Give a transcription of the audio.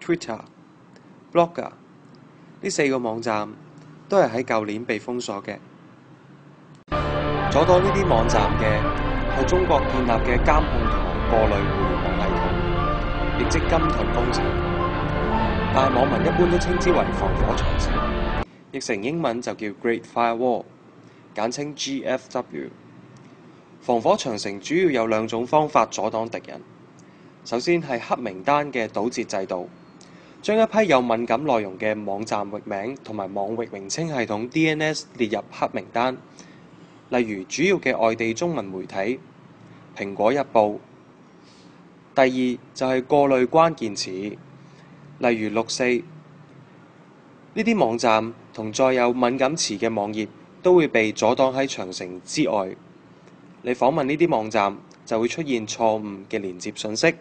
Twitter、Blogger 呢4個網站都係喺舊年被封鎖嘅。阻擋呢啲網站嘅係中國建立嘅監控同埋過濾互聯網系統，亦即金盾工程。但係網民一般都稱之為防火長城，譯成英文就叫 Great Firewall， 簡稱 GFW。防火長城主要有2種方法阻擋敵人。首先係黑名單嘅堵截制度，將一批有敏感內容嘅網站域名同埋網域名稱系統 DNS 列入黑名單，例如主要嘅外地中文媒體、蘋果日報。第二就係過濾關鍵詞，例如64呢啲網站同載有敏感詞嘅網頁都會被阻擋喺長城之外。你訪問呢啲網站就會出現錯誤嘅連接信息。